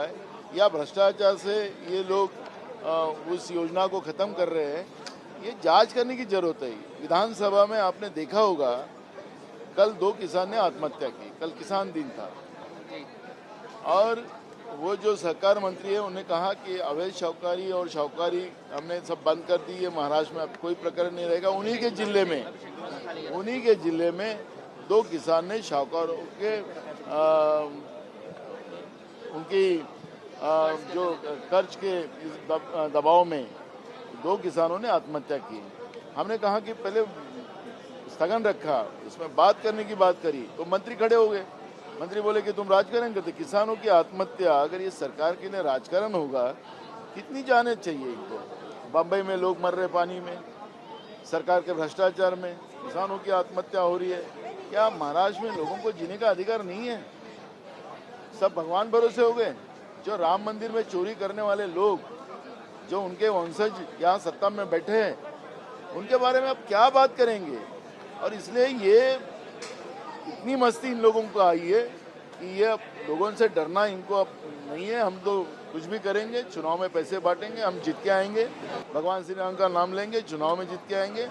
रहा है या भ्रष्टाचार से ये लोग उस योजना को ख़त्म कर रहे हैं, ये जांच करने की जरूरत है। विधानसभा में आपने देखा होगा, कल 2 किसान ने आत्महत्या की, कल किसान दिन था, और वो जो सहकार मंत्री है उन्होंने कहा कि अवैध शाहूकारी और शाहूकारी हमने सब बंद कर दी है, महाराष्ट्र में अब कोई प्रकरण नहीं रहेगा। उन्हीं के जिले में 2 किसान ने शाहूकारों के उनकी जो कर्ज के दबाव में 2 किसानों ने आत्महत्या की। हमने कहा कि पहले स्थगन रखा, इसमें बात करने की बात करी, तो मंत्री खड़े हो गए। मंत्री बोले कि तुम राजकारण करते। किसानों की आत्महत्या अगर ये सरकार के लिए राजकारण होगा, कितनी जाने चाहिए इनको। बम्बई में लोग मर रहे पानी में, सरकार के भ्रष्टाचार में, किसानों की आत्महत्या हो रही है। क्या महाराष्ट्र में लोगों को जीने का अधिकार नहीं है? सब भगवान भरोसे हो गए। जो राम मंदिर में चोरी करने वाले लोग, जो उनके वंशज यहाँ सत्ता में बैठे हैं, उनके बारे में अब क्या बात करेंगे। और इसलिए ये इतनी मस्ती इन लोगों को आई है कि ये अब लोगों से डरना इनको अब नहीं है। हम तो कुछ भी करेंगे, चुनाव में पैसे बांटेंगे, हम जीत के आएंगे, भगवान श्री राम का नाम लेंगे, चुनाव में जीत के आएंगे,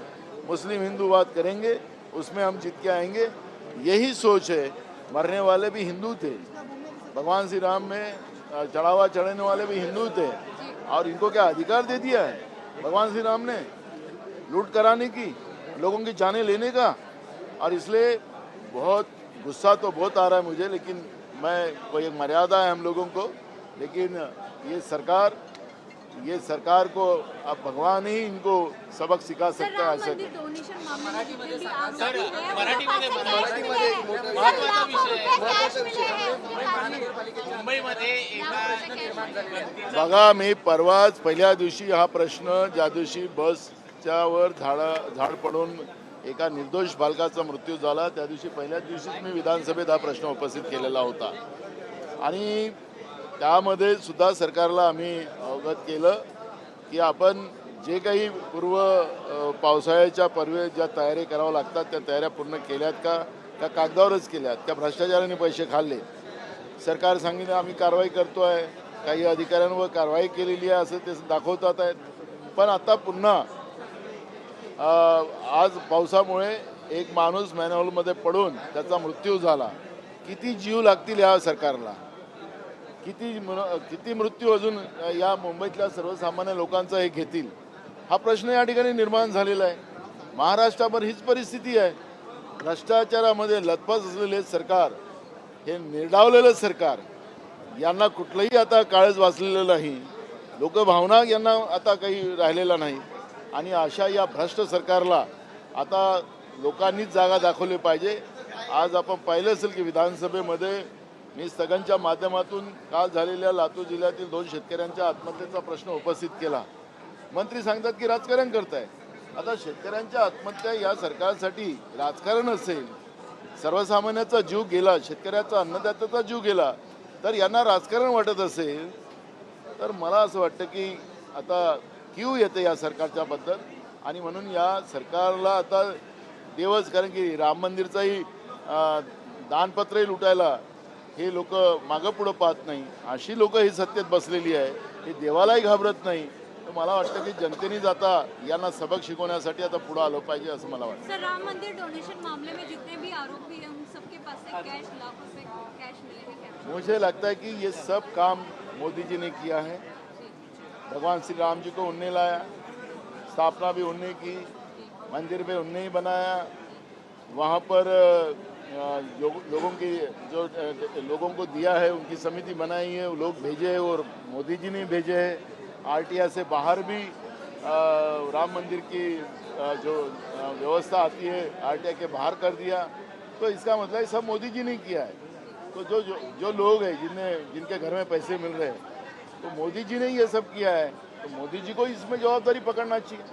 मुस्लिम हिंदू बात करेंगे, उसमें हम जीत के आएंगे। यही सोच है। मरने वाले भी हिंदू थे, भगवान श्री राम में चढ़ावा चढ़ाने वाले भी हिंदू थे, और इनको क्या अधिकार दे दिया है भगवान श्री राम ने लूट कराने की, लोगों की जानें लेने का। और इसलिए बहुत गुस्सा तो बहुत आ रहा है मुझे, लेकिन मैं कोई एक मर्यादा है हम लोगों को। लेकिन ये सरकार को अब भगवान ही इनको सबक सिखा सकता है। ऐसे बघा, मी परवाच पहिल्या दिवशी हा प्रश्न, ज्या दिवशी बसच्यावर झाड पडून एका निर्दोष बालकाचा मृत्यू झाला, त्या दिवशी पहिल्याच दिवशीच मी विधानसभेत हा प्रश्न उपस्थित केलेला होता। आणि त्यामध्ये सुद्धा सरकारला आम्ही अवगत केलं की आपण जे काही पूर्व पावसाळ्याच्या पूर्वी ज्या तयारी कराव्या लागतात त्या तयाऱ्या पूर्ण केल्यात का, त्या कागदावरच केल्यात, त्या भ्रष्टाचाराने पैसे खाल्ले। सरकार सांगितलं आम्ही कारवाई करतो आहे, काही अधिकाऱ्यांवर कारवाई केलेली आहे असं ते दाखवतात आहेत। पण आता पुन्हा आज पावसामुळे एक माणूस मॅनहोलमध्ये पडून त्याचा मृत्यू झाला। किती जीव लागतील या सरकारला, किती मृत्यू अजून या मुंबईतल्या सर्वसामान्य लोकांचा हे घेतील, हा प्रश्न या ठिकाणी निर्माण झालेला आहे। महाराष्ट्रावर हीच परिस्थिती आहे। भ्रष्टाचारामध्ये लथपथ असलेले सरकार, हे निर्डावलेलं सरकार, यांना कुठलंही आता काळज वाचलेलं नाही, लोकभावना यांना आता काही राहिलेला नाही। आणि अशा या भ्रष्ट सरकारला आता लोकांनीच जागा दाखवली पाहिजे। आज आपण पाहिलं असेल की विधानसभेमध्ये मी स्थगनच्या माध्यमातून काल झालेल्या लातूर जिल्ह्यातील 2 शेतकऱ्यांच्या आत्महत्येचा प्रश्न उपस्थित केला। मंत्री सांगतात की राजकारण करताय। आता शेतकऱ्यांच्या आत्महत्या या सरकारसाठी राजकारण असेल, सर्वसामान्याचा जीव गेला, शेतकऱ्याचा अन्नदात्याचा जीव गेला, तर यांना राजकारण वाटत असेल तर मला असं वाटतं की आता कीव येते या सरकारच्या बद्दल। आणि म्हणून या सरकारला आता देवच, कारण की राम मंदिरचाही दानपत्रही लुटायला हे लोक मागं पुढं पाहत नाही, अशी लोक ही सत्तेत बसलेली आहे, हे देवालाही घाबरत नाही। तर मला वाटतं की जनतेने आता यांना सबक शिकवण्यासाठी आता पुढे आलं पाहिजे असं मला वाटतं। सर, राम मंदिर डोनेशन मामले में जितने भी आरोपी हैं उन सबके पास से कैश, लाखों रुपए कैश मिलेंगे। मुझे लगता है कि ये सब काम मोदी जी ने किया है। भगवान श्री राम जी को उनने लाया, स्थापना भी उनने की, मंदिर भी उनने ही बनाया, वहाँ पर लोगों को दिया है, उनकी समिति बनाई है, लोग भेजे हैं और मोदी जी ने भेजे हैं। आरटीआई से बाहर भी राम मंदिर की जो व्यवस्था आती है आरटीआई के बाहर कर दिया। तो इसका मतलब सब मोदी जी ने किया है। तो जो लोग हैं जिनके घर में पैसे मिल रहे हैं, तो मोदी जी ने ये सब किया है, तो मोदी जी को इसमें जवाबदारी पकड़ना चाहिए।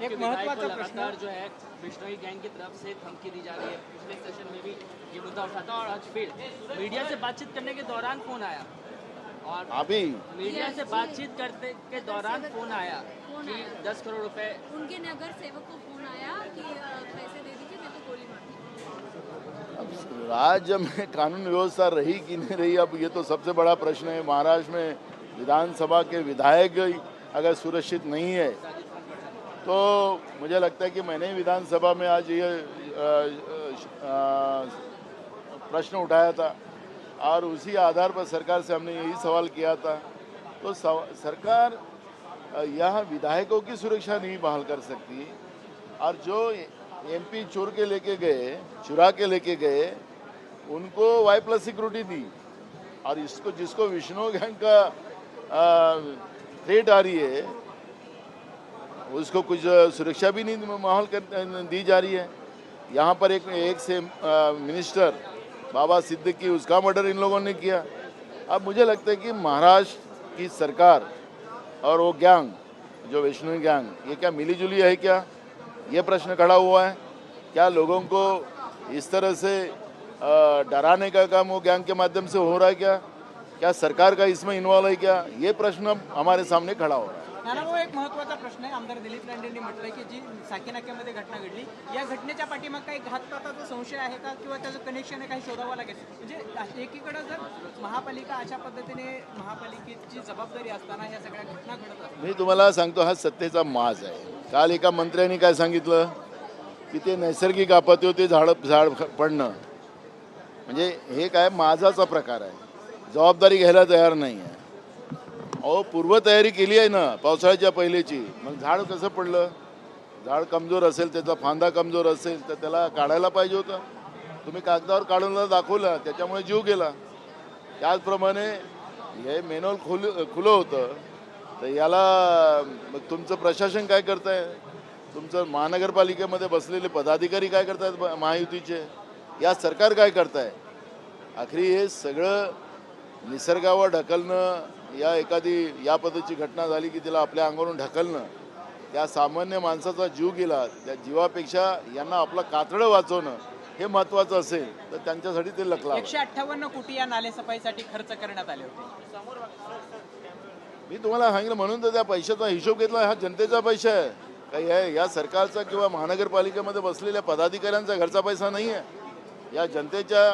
एक महत्वाचा प्रश्न जो है बिश्नोई गैंग की तरफ से धमकी दी जा रही है, पिछले सेशन में भी ये मुद्दा उठा था और आज फिर मीडिया से बातचीत करने के दौरान फोन आया, और अभी मीडिया से बातचीत करने के दौरान फोन आया कि 10 करोड़ रुपए उनके नगर सेवक को फोन आया कि पैसे दे दीजिए नहीं तो गोली मार। राज्य में कानून व्यवस्था रही कि नहीं रही, अब ये तो सबसे बड़ा प्रश्न है। महाराष्ट्र में विधानसभा के विधायक ही अगर सुरक्षित नहीं है तो मुझे लगता है कि मैंने ही विधानसभा में आज ये प्रश्न उठाया था और उसी आधार पर सरकार से हमने यही सवाल किया था। तो सरकार यहाँ विधायकों की सुरक्षा नहीं बहाल कर सकती और जो एमपी चुरा के लेके गए उनको Y+ सिक्योरिटी दी और इसको जिसको विष्णु गैंग का थ्रेट आ रही है उसको कुछ सुरक्षा भी नहीं माहौल दी जा रही है। यहाँ पर एक से मिनिस्टर बाबा सिद्दीकी उसका मर्डर इन लोगों ने किया। अब मुझे लगता है कि महाराष्ट्र की सरकार और वो गैंग जो विष्णु गैंग ये क्या मिलीजुली है क्या, ये प्रश्न खड़ा हुआ है। क्या लोगों को इस तरह से डराने का काम वो गैंग के माध्यम से हो रहा है क्या सरकार का इसमें इन्वॉल्व है क्या, ये प्रश्न हमारे सामने खड़ा हो रहा है। नाना, एक महत्त्वाचा प्रश्न आहे. आमदार दिलीप लांडेंनी म्हटलंय की जी साकीनाक्यामध्ये घटना घडली या घटनेच्या पाठीमाग काही घातपाताचा संशय आहे का किंवा त्याचं कनेक्शन आहे, काही शोधावं लागेल. म्हणजे एकीकडे जर महापालिका अशा पद्धतीने महापालिकेची जबाबदारी असताना या सगळ्या घटना घडत असतात. मी तुम्हाला सांगतो हा सत्तेचा माज आहे. काल एका मंत्र्यांनी काय सांगितलं की ते नैसर्गिक आपत्ती होती झाड पडणं, म्हणजे हे काय माजाचा प्रकार आहे. जबाबदारी घ्यायला तयार नाही आहे. अहो पूर्वतयारी केली आहे ना पावसाळ्याच्या पहिलेची, मग झाड कसं पडलं. झाड कमजोर असेल, त्याचा फांदा कमजोर असेल तर त्याला काढायला पाहिजे होतं. तुम्ही कागदावर काढून दाखवलं त्याच्यामुळे जीव गेला. त्याचप्रमाणे हे मेनोल खुलं होतं तर याला मग तुमचं प्रशासन काय करताय, तुमचं महानगरपालिकेमध्ये बसलेले पदाधिकारी काय करतायत महायुतीचे, या सरकार काय करताय. आखरी हे सगळं निसर्गावर ढकलणं, या एखादी या पद्धतीची घटना झाली की तिला आपल्या अंगावरून ढकलणं, त्या सामान्य माणसाचा जीव गेला, त्या जीवापेक्षा यांना आपलं कातडं वाचवणं हे महत्त्वाचं असेल तर त्यांच्यासाठी ते लकला. 158 कोटी या नालेसफाईसाठी खर्च करण्यात आले होते. मी तुम्हाला सांगितलं म्हणून तर त्या पैशाचा हिशोब घेतला. हा जनतेचा पैसा आहे, काही आहे या सरकारचा किंवा महानगरपालिकेमध्ये बसलेल्या पदाधिकाऱ्यांचा घरचा पैसा नाही आहे. या जनतेच्या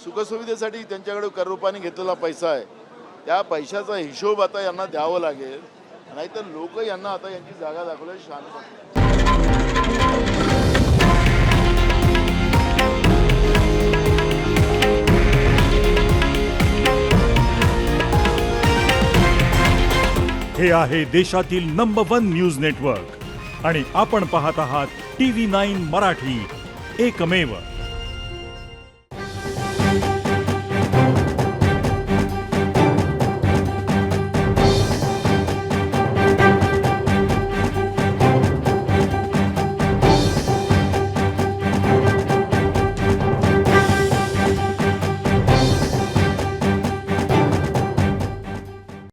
सुखसुविधेसाठी त्यांच्याकडे कररूपाने घेतलेला पैसा आहे. त्या पैशाचा हिशोब आता यांना द्यावं लागेल, नाहीतर लोक यांना आता यांची जागा दाखवल्यास शांत बसतात. हे आहे देशातील नंबर 1 न्यूज नेटवर्क आणि आपण पाहत आहात TV9 मराठी, एकमेव.